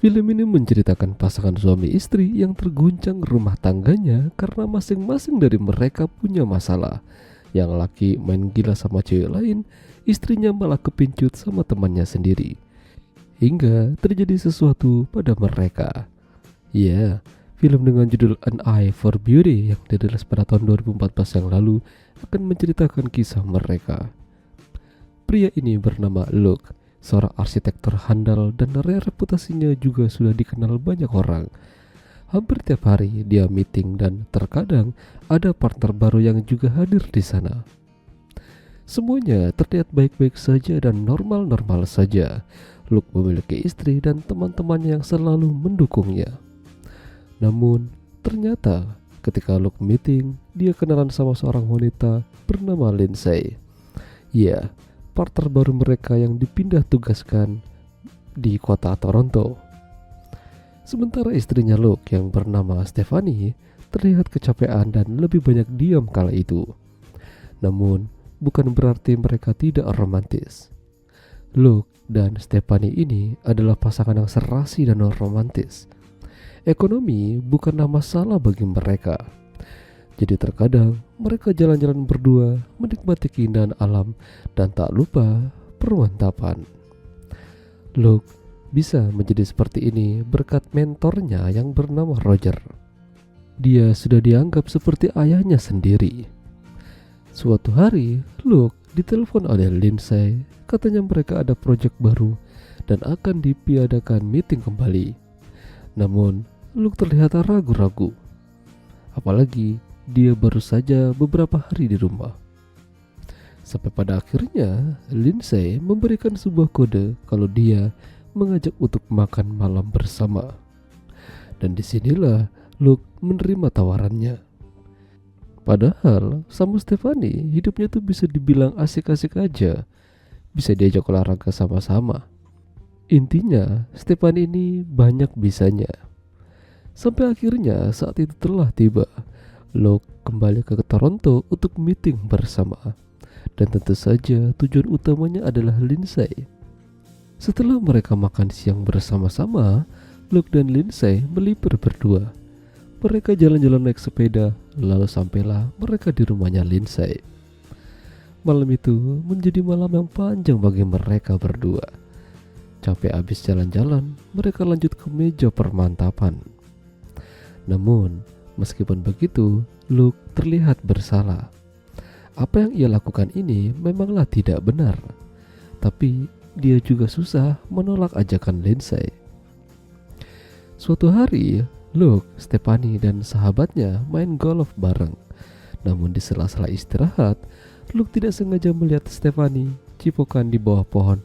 Film ini menceritakan pasangan suami istri yang terguncang rumah tangganya karena masing-masing dari mereka punya masalah. Yang laki main gila sama cewek lain, istrinya malah kepincut sama temannya sendiri. Hingga terjadi sesuatu pada mereka. Ya, film dengan judul An Eye for Beauty yang dirilis pada tahun 2014 yang lalu akan menceritakan kisah mereka. Pria ini bernama Luke, seorang arsitek terhandal dan reputasinya juga sudah dikenal banyak orang. Hampir tiap hari dia meeting dan terkadang ada partner baru yang juga hadir di sana. Semuanya terlihat baik-baik saja dan normal-normal saja. Luke memiliki istri dan teman-temannya yang selalu mendukungnya. Namun, ternyata ketika Luke meeting, dia kenalan sama seorang wanita bernama Lindsay. Ya, partner baru mereka yang dipindah tugaskan di kota Toronto. Sementara istrinya Luke yang bernama Stephanie terlihat kecapean dan lebih banyak diam kala itu. Namun, bukan berarti mereka tidak romantis. Luke dan Stephanie ini adalah pasangan yang serasi dan romantis. Ekonomi bukanlah masalah bagi mereka. Jadi terkadang mereka jalan-jalan berdua, menikmati keindahan alam dan tak lupa permantapan. Luke bisa menjadi seperti ini berkat mentornya yang bernama Roger. Dia sudah dianggap seperti ayahnya sendiri. Suatu hari, Luke ditelepon oleh Lindsay. Katanya mereka ada proyek baru dan akan dipiadakan meeting kembali. Namun, Luke terlihat ragu-ragu. Apalagi dia baru saja beberapa hari di rumah. Sampai pada akhirnya, Lindsay memberikan sebuah kode kalau dia mengajak untuk makan malam bersama. Dan disinilah Luke menerima tawarannya. Padahal sama Stephanie hidupnya tuh bisa dibilang asik-asik aja. Bisa diajak olahraga sama-sama. Intinya Stephanie ini banyak bisanya. Sampai akhirnya saat itu telah tiba. Luke kembali ke Toronto untuk meeting bersama. Dan tentu saja tujuan utamanya adalah Lindsay. Setelah mereka makan siang bersama-sama, Luke dan Lindsay melipir berdua. Mereka jalan-jalan naik sepeda, lalu sampailah mereka di rumahnya Lindsay. Malam itu menjadi malam yang panjang bagi mereka berdua. Capek abis jalan-jalan, mereka lanjut ke meja permantapan. Namun, meskipun begitu, Luke terlihat bersalah. Apa yang ia lakukan ini memanglah tidak benar. Tapi, dia juga susah menolak ajakan Lindsay. Suatu hari, Luke, Stephanie, dan sahabatnya main golf bareng. Namun di sela-sela istirahat, Luke tidak sengaja melihat Stephanie cipokan di bawah pohon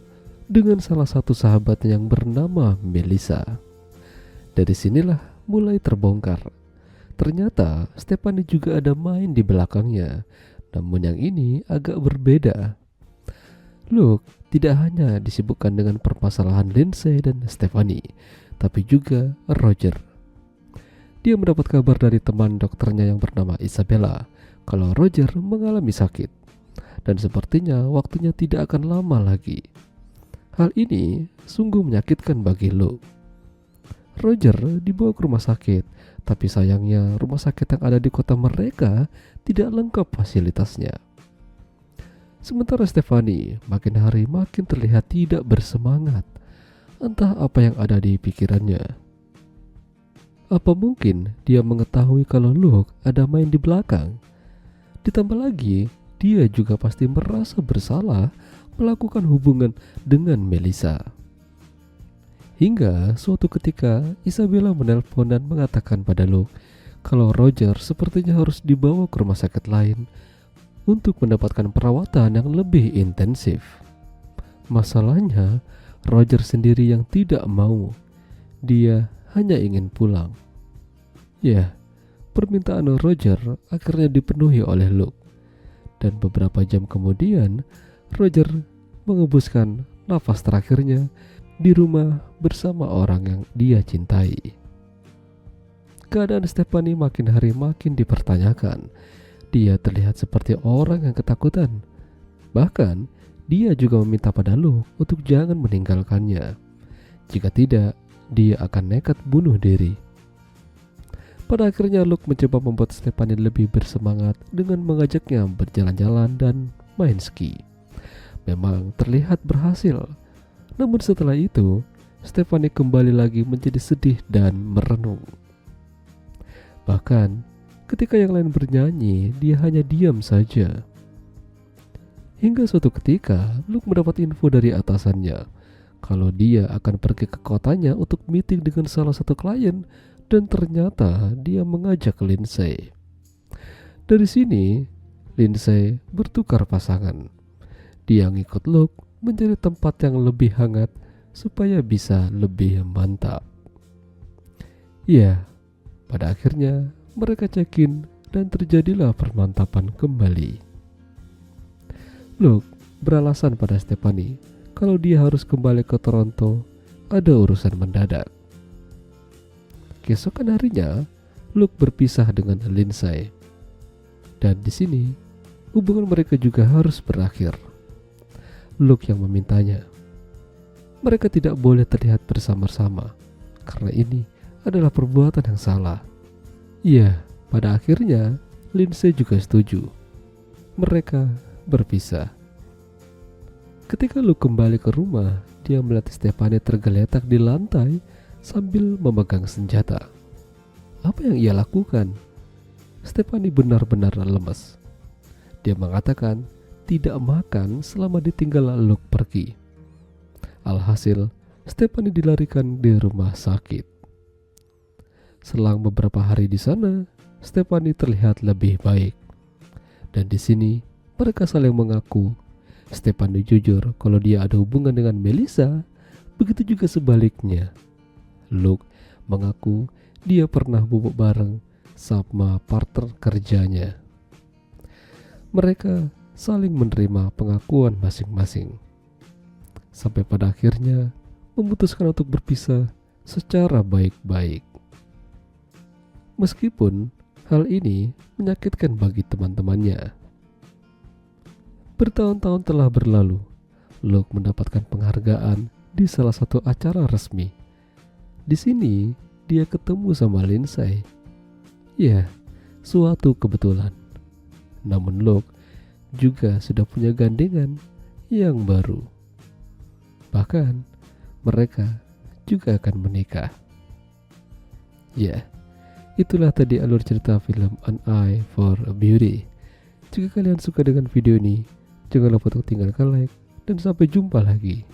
dengan salah satu sahabatnya yang bernama Melissa. Dari sinilah mulai terbongkar. Ternyata Stephanie juga ada main di belakangnya, namun yang ini agak berbeda. Luke tidak hanya disibukkan dengan permasalahan Lindsay dan Stephanie, tapi juga Roger. Dia mendapat kabar dari teman dokternya yang bernama Isabella kalau Roger mengalami sakit, dan sepertinya waktunya tidak akan lama lagi. Hal ini sungguh menyakitkan bagi Luke. Roger dibawa ke rumah sakit, tapi sayangnya rumah sakit yang ada di kota mereka tidak lengkap fasilitasnya. Sementara Stephanie makin hari makin terlihat tidak bersemangat. Entah apa yang ada di pikirannya. Apa mungkin dia mengetahui kalau Luke ada main di belakang? Ditambah lagi, dia juga pasti merasa bersalah melakukan hubungan dengan Melissa. Hingga suatu ketika Isabella menelpon dan mengatakan pada Luke kalau Roger sepertinya harus dibawa ke rumah sakit lain untuk mendapatkan perawatan yang lebih intensif. Masalahnya, Roger sendiri yang tidak mau. Dia hanya ingin pulang. Ya, permintaan Roger akhirnya dipenuhi oleh Luke. Dan beberapa jam kemudian, Roger mengembuskan nafas terakhirnya di rumah bersama orang yang dia cintai. Keadaan Stephanie makin hari makin dipertanyakan. Dia terlihat seperti orang yang ketakutan. Bahkan, dia juga meminta pada Luke untuk jangan meninggalkannya. Jika tidak, dia akan nekat bunuh diri. Pada akhirnya Luke mencoba membuat Stephanie lebih bersemangat dengan mengajaknya berjalan-jalan dan main ski. Memang terlihat berhasil. Namun setelah itu, Stephanie kembali lagi menjadi sedih dan merenung. Bahkan ketika yang lain bernyanyi, dia hanya diam saja. Hingga suatu ketika, Luke mendapat info dari atasannya kalau dia akan pergi ke kotanya untuk meeting dengan salah satu klien, dan ternyata dia mengajak Lindsay. Dari sini, Lindsay bertukar pasangan. Dia ngikut Luke mencari tempat yang lebih hangat supaya bisa lebih mantap. Ya, pada akhirnya mereka check-in dan terjadilah permantapan kembali. Luke beralasan pada Stephanie kalau dia harus kembali ke Toronto, ada urusan mendadak. Keesokan harinya, Luke berpisah dengan Lindsay. Dan di sini, hubungan mereka juga harus berakhir. Luke yang memintanya. Mereka tidak boleh terlihat bersama-sama, karena ini adalah perbuatan yang salah. Iya, pada akhirnya, Lindsay juga setuju. Mereka berpisah. Ketika Luke kembali ke rumah, dia melihat Stephanie tergeletak di lantai sambil memegang senjata. Apa yang ia lakukan? Stephanie benar-benar lemas. Dia mengatakan tidak makan selama ditinggal Luke pergi. Alhasil, Stephanie dilarikan di rumah sakit. Selang beberapa hari di sana, Stephanie terlihat lebih baik. Dan di sini, mereka saling mengaku. Stephanie jujur kalau dia ada hubungan dengan Melissa, begitu juga sebaliknya. Luke mengaku dia pernah bubuk bareng sama partner kerjanya. Mereka saling menerima pengakuan masing-masing. Sampai pada akhirnya memutuskan untuk berpisah secara baik-baik. Meskipun hal ini menyakitkan bagi teman-temannya. Bertahun-tahun telah berlalu, Luke mendapatkan penghargaan di salah satu acara resmi. Di sini, dia ketemu sama Lindsay. Ya, suatu kebetulan. Namun Luke juga sudah punya gandengan yang baru. Bahkan, mereka juga akan menikah. Ya, itulah tadi alur cerita film An Eye for Beauty. Jika kalian suka dengan video ini, jangan lupa untuk tinggalkan like, dan sampai jumpa lagi.